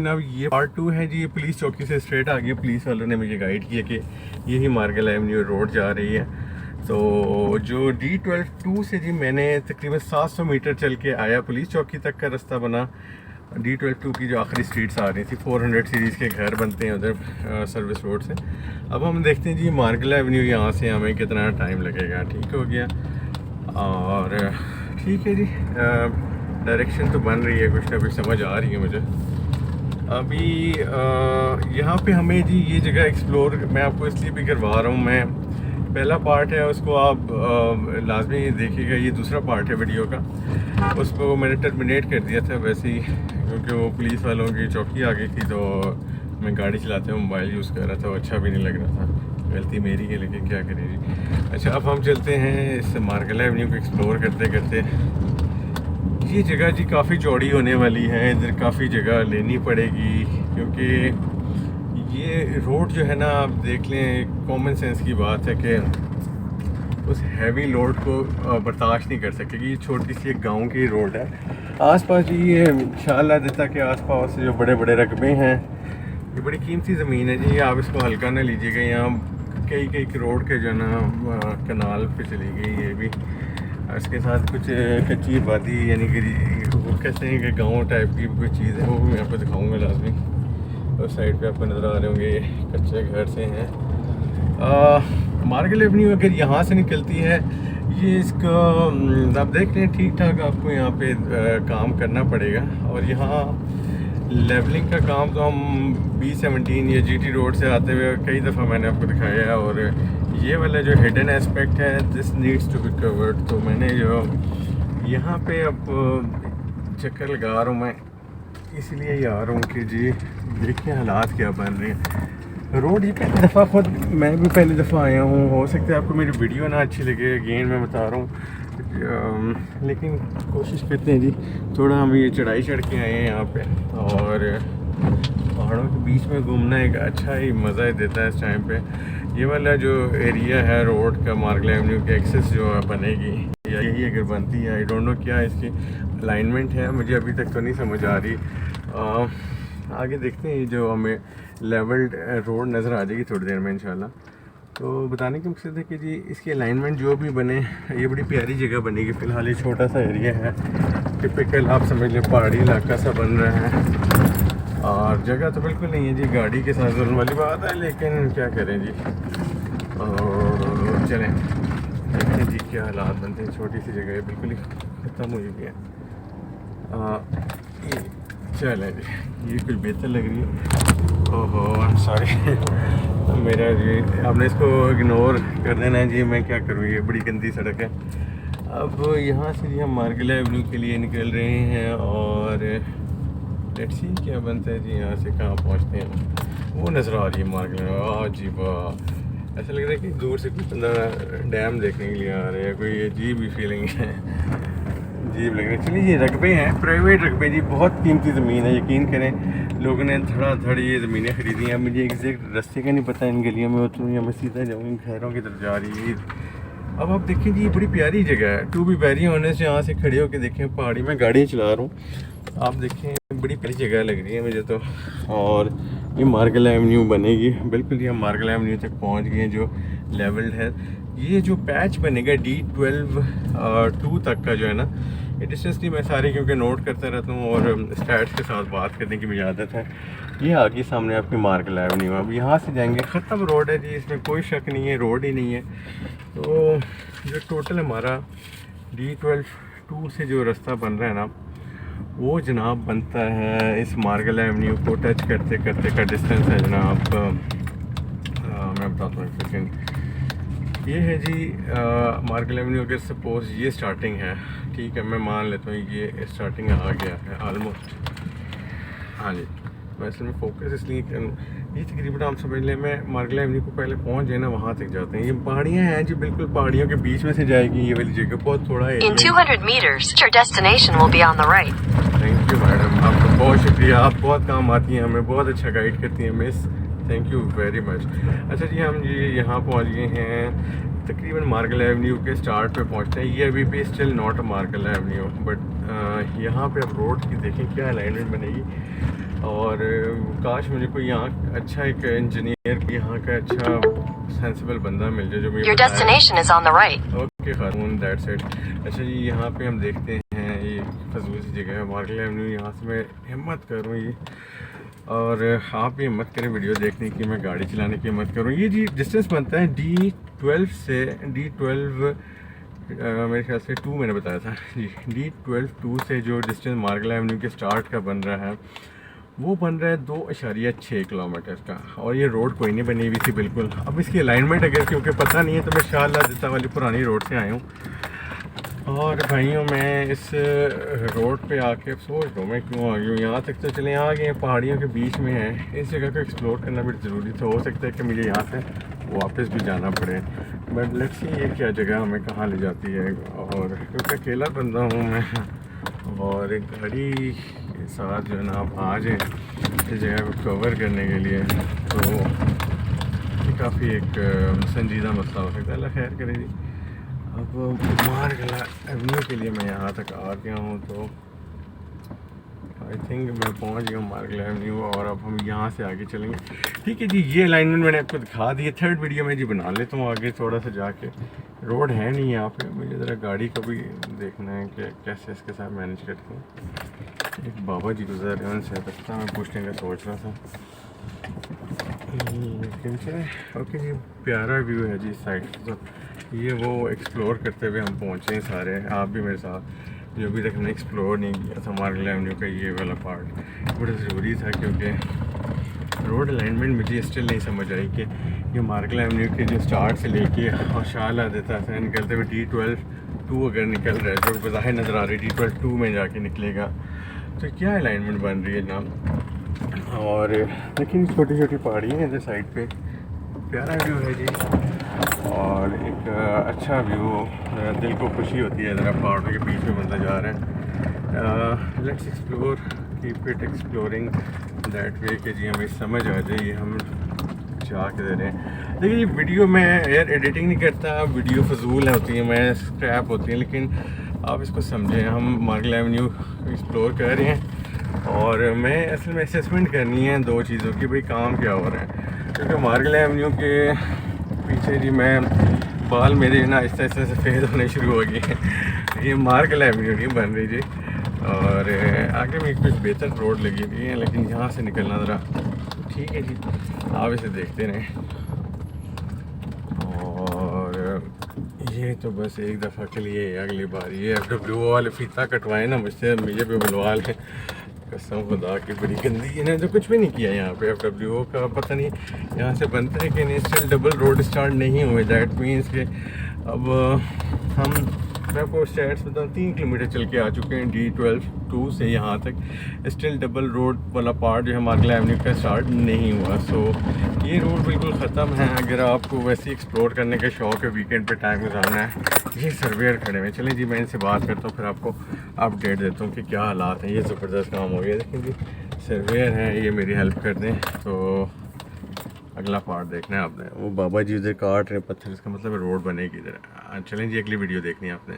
अब ये पार्ट 2 है जी। ये पुलिस चौकी से स्ट्रेट आ गई। पुलिस वालों ने मुझे गाइड किया कि यही मार्गल एवेन्यू रोड जा रही है। तो जो D12 से जी मैंने तकरीबन 700 मीटर चल के आया, पुलिस चौकी तक का रास्ता बना। D12 की जो आखिरी स्ट्रीट्स आ रही थी, 400 सीरीज़ के घर बनते हैं उधर सर्विस रोड से। अब हम देखते हैं जी मार्गल एवेन्यू यहाँ से हमें कितना टाइम लगेगा। ठीक हो गया और ठीक है जी। डायरेक्शन तो बन रही है, कुछ ना कुछ समझ आ रही है मुझे। अभी यहाँ पे हमें जी ये जगह एक्सप्लोर मैं आपको इसलिए भी करवा रहा हूँ। मैं पहला पार्ट है उसको आप लाजमी देखिएगा। ये दूसरा पार्ट है वीडियो का, उसको मैंने टर्मिनेट कर दिया था वैसे ही, क्योंकि वो पुलिस वालों की चौकी आ गई थी। तो मैं गाड़ी चलाते हुए मोबाइल यूज़ कर रहा था, वो अच्छा भी नहीं लग रहा था। गलती मेरी है लेकिन क्या करें जी। अच्छा, अब हम चलते हैं इस मार्गल एवेन्यू को एक्सप्लोर करते करते। ये जगह जी काफ़ी चौड़ी होने वाली है, इधर काफ़ी जगह लेनी पड़ेगी, क्योंकि ये रोड जो है ना, आप देख लें, कॉमन सेंस की बात है कि उस हैवी लोड को बर्दाश्त नहीं कर सकेगी। ये छोटी सी एक गांव की रोड है। आसपास जी ये इंशाल्लाह देता कि आसपास जो बड़े बड़े रकबे हैं, ये बड़ी कीमती ज़मीन है जी। आप इसको हल्का ना लीजिएगा। यहाँ कई कई करोड़ के जो ना कनाल पे चली गई ये भी। इसके साथ कुछ कच्ची आबादी, यानी कि वो कहते हैं कि गांव टाइप की कोई चीज़ है, वो भी मैं आपको दिखाऊंगा लाजमी। उस साइड पे आपको नज़र आ रहे होंगे कच्चे घर से हैं। मार्गल एवेन्यू अगर यहाँ से निकलती है, ये इसका आप देख लें ठीक ठाक आपको यहाँ पे काम करना पड़ेगा। और यहाँ लेवलिंग का काम तो हम B17 या GT रोड से आते हुए कई दफ़ा मैंने आपको दिखाया है। और ये वाला जो हिडन एस्पेक्ट है, this needs to be covered. तो मैंने जो यहाँ पे अब चक्कर लगा रहा हूँ मैं, इसलिए ही आ रहा हूँ कि जी देखिए हालात क्या बन रहे हैं। रोड ये पहली दफ़ा, खुद मैं भी पहली दफ़ा आया हूँ। हो सकता है आपको मेरी वीडियो ना अच्छी लगे, अगेन मैं बता रहा हूँ, लेकिन कोशिश करते हैं जी। थोड़ा हम ये चढ़ाई चढ़ के आए हैं यहाँ पे, और पहाड़ों के बीच में घूमना एक अच्छा ही मज़ा देता है इस टाइम पे। ये वाला जो एरिया है रोड का, मार्गल एवेन्यू के एक्सेस जो बनेगी, या यही अगर बनती है, आई डोंट नो क्या इसकी अलाइनमेंट है, मुझे अभी तक तो नहीं समझ आ रही। आगे देखते हैं, जो हमें लेवल्ड रोड नज़र आ जाएगी थोड़ी देर में इंशाल्लाह। तो बताने का मकसद है कि जी इसकी अलाइनमेंट जो भी बने, ये बड़ी प्यारी जगह बनेगी। फ़िलहाल ये छोटा सा एरिया है, टिपिकल आप समझ लें पहाड़ी इलाका सा बन रहा है। और जगह तो बिल्कुल नहीं है जी गाड़ी के साथ जुल्म वाली बात है, लेकिन क्या करें जी। और चलें देखते हैं जी क्या हालात बनते हैं। छोटी सी जगह है, बिल्कुल ही ख़त्म हुई हुई है। चलें जी, ये कुछ बेहतर लग रही है। ओहो आई एम सॉरी मेरा जी, आपने इसको इग्नोर कर देना है जी। मैं क्या करूँ, ये बड़ी गंदी सड़क है। अब यहाँ से जी हम मार्गल एवेन्यू के लिए निकल रहे हैं, और लेट्स सी क्या बनता है जी। यहाँ से कहाँ पहुँचते हैं, वो नज़र आ रही है मार्गल। जी वाह, ऐसा लग रहा है कि दूर से कोई बंदा डैम देखने के लिए आ रहा है, कोई अजीब ही फीलिंग है, अजीब लग रहा है। चलिए, ये रकबे हैं, प्राइवेट रकबे जी, बहुत कीमती ज़मीन है। यकीन करें लोगों ने धड़ाधड़ ये ज़मीनें ख़रीदी हैं। मुझे एग्जैक्ट रास्ते का नहीं पता, इन गलियों में उतरूँ या मैं सीधा जाऊँ घरों की तरफ जा रही है। अब आप देखें जी, ये बड़ी प्यारी जगह है। टू बी वेरी ऑनेस्ट, यहाँ से खड़े होकर देखें, पहाड़ी में गाड़ी चला रहा हूँ, आप देखें बड़ी प्यारी जगह लग रही है मुझे तो। और ये मार्गल एवेन्यू बनेगी, बिल्कुल ये हम मार्गल एवेन्यू तक पहुँच गए हैं, जो लेवल्ड है। ये जो पैच बनेगा D12 तक का जो है ना, ये डिस्टेंस नहीं मैं सारी क्योंकि नोट करता रहता हूँ और स्टैट्स के साथ बात करने की मुझे आदत है। ये आगे सामने आपकी मार्गल एवेन्यू, अब यहाँ से जाएंगे, ख़त्म रोड है जी, इसमें कोई शक नहीं है, रोड ही नहीं है। तो जो टोटल हमारा D12 से जो रास्ता बन रहा है ना, वो जनाब बनता है इस मार्गल एवेन्यू को टच करते करते का डिस्टेंस है जनाब। मैं बताता हूँ एक सेकेंड। ये है जी मार्गल एवेन्यू, अगर सपोज़ ये स्टार्टिंग है, ठीक है, मैं मान लेता हूँ ये स्टार्टिंग आ गया है ऑलमोस्ट। हाँ जी, मैं असल में फोकस इसलिए ये तकरीबन आप समझ लें, मैं मार्गल एवेन्यू को पहले पहुँच जाए ना, वहाँ तक जाते हैं। ये पहाड़ियाँ हैं जी, बिल्कुल पहाड़ियों के बीच में से जाएगी ये वाली जगह, बहुत थोड़ा है। In 200 meters, your destination will be on the right. Thank you madam, आपका बहुत शुक्रिया, आप बहुत काम आती हैं हमें, बहुत अच्छा गाइड करती हैं miss, thank you very much. अच्छा जी, हम जी यहाँ पहुँच गए हैं, तकरीबन मार्गल एवेन्यू के स्टार्ट पे पहुँचते हैं। ये अभी भी स्टिल नॉट अ मार्गल एवेन्यू, बट यहाँ पे अब रोड की देखें क्या अलाइनमेंट बनेगी। और और काश मुझे कोई यहाँ अच्छा एक इंजीनियर यहाँ का अच्छा सेंसिबल बंदा मिल जाए जो मुझे Your destination is on the right. Okay Khatoon that's it. अच्छा जी यहाँ पे हम देखते हैं ये फजूल सी जगह है मार्केट एवेन्यू। यहाँ से मैं हिम्मत करूँ ये, और आप भी हिम्मत करें वीडियो देखने की, मैं गाड़ी चलाने की हिम्मत करूँ। ये जी डिस्टेंस बनता है D12 से D12 मेरे ख्याल से 2 मैंने बताया था जी। D12 2 से जो डिस्टेंस मार्केट एवेन्यू के स्टार्ट का बन रहा है वो बन रहा है 2.6 किलोमीटर का, और ये रोड कोई नहीं बनी हुई थी बिल्कुल। अब इसकी अलाइनमेंट अगर क्योंकि पता नहीं है तो मैं शाहला दिता वाली पुरानी रोड से आया हूँ। और भाइयों मैं इस रोड पे आके सोच रहा हूँ मैं क्यों आ गया हूँ यहाँ तक। तो चले आ गए हैं, पहाड़ियों के बीच में है, इस जगह को एक्सप्लोर करना भी ज़रूरी था। हो सकता है कि मुझे यहाँ से वापस भी जाना पड़े, बट लेट्स सी ये क्या जगह हमें कहाँ ले जाती है। और क्योंकि अकेला बंदा हूँ मैं, और एक गाड़ी के साथ जो है ना आप आ जाए इस जगह को कवर करने के लिए, तो ये काफ़ी एक संजीदा मसला हो सकता है। अल्लाह खैर करे जी। अब मार्केट एवेन्यू के लिए मैं यहाँ तक आ गया हूँ, तो आई थिंक मैं पहुँच गया हूँ मार्केट एवेन्यू, और अब हम यहाँ से आगे चलेंगे। ठीक है जी, ये अलाइनमेंट मैंने आपको दिखा दी है। थर्ड वीडियो में जी बना लेता हूँ आगे थोड़ा सा जाके। रोड है नहीं यहाँ पे, मुझे ज़रा गाड़ी का भी देखना है कि कैसे इसके साथ मैनेज करते हैं। एक बाबा जी गुजर रहे हैं, उनसे रास्ता मैं पूछने का सोच रहा था। ओके जी, प्यारा व्यू है जी इस साइड। तो ये वो एक्सप्लोर करते हुए हम पहुँचे हैं सारे, आप भी मेरे साथ। जो अभी तक हमने एक्सप्लोर नहीं किया था मार्केट एवेन्यू का ये वाला पार्ट, बड़ा ज़रूरी था क्योंकि रोड अलाइनमेंट मुझे स्टिल नहीं समझ आई कि ये मार्केट एवेन्यू के जो स्टार्ट से लेके और शाहला देता था निकलते हुए D12 2 अगर निकल रहा है जो बज़ाहिर नज़र आ रही है D12 2 में जाके निकलेगा, तो क्या अलाइनमेंट बन रही है जनाब। और लेकिन छोटी छोटी पहाड़ियाँ हैं इधर साइड पे, प्यारा व्यू है जी, और एक अच्छा व्यू, दिल को खुशी होती है ज़रा पहाड़ों के बीच में बंदा जा रहा है। Let's explore, keep it exploring that way कि जी हमें समझ आ जाए हम जा के दे रहे हैं। देखिए ये वीडियो में यार एडिटिंग नहीं करता, वीडियो फजूल होती है, मैं स्क्रैप होती है, लेकिन आप इसको समझें हम मार्केट एवेन्यू एक्सप्लोर कर रहे हैं, और मैं असल में असेसमेंट करनी है दो चीज़ों की, भाई काम क्या हो रहा है। क्योंकि मार्केट एवेन्यू के पीछे जी मैं बाल मेरे ना आहिस्ता आहिस्ता सफ़ेद होने शुरू हो गए हैं। ये मार्केट एवेन्यू नहीं बन रही जी, और आगे में कुछ बेहतर रोड लगी हुई है, लेकिन यहाँ से निकलना ज़रा ठीक है जी, आप इसे देखते रहें। और ये तो बस एक दफ़ा के लिए, अगली बार ये FW वाले फीता कटवाए ना मुझसे, मुझे भी बुलवा लें, कसम खुदा की बड़ी गंदी। इन्हें तो कुछ भी नहीं किया यहाँ पे। FW का पता नहीं यहाँ से बनता है कि नहीं, स्टिल डबल रोड स्टार्ट नहीं हुए। दैट मीन्स कि अब हम, मैं आपको स्टैट्स बताऊँ, 3 किलोमीटर चल के आ चुके हैं D12 2 से यहाँ तक। स्टिल डबल रोड वाला पार्ट जो है मार्केट एवेन्यू का स्टार्ट नहीं हुआ। सो ये रोड बिल्कुल ख़त्म है। अगर आपको वैसे एक्सप्लोर करने का शौक़ है, वीकेंड पे टाइम गुजारना है, ये सर्वेयर खड़े हुए। चलें जी मैं इनसे बात करता हूँ, फिर आपको अपडेट देता हूँ कि क्या हालात हैं। ये ज़बरदस्त काम हो गया, देखें जी सर्वेयर हैं, ये मेरी हेल्प कर दें। तो अगला पार्ट देखना है आपने, वो बाबा जी उधर काट रहे पत्थर, इसका मतलब रोड बनेगी इधर। चलें जी अगली वीडियो देखनी है आपने।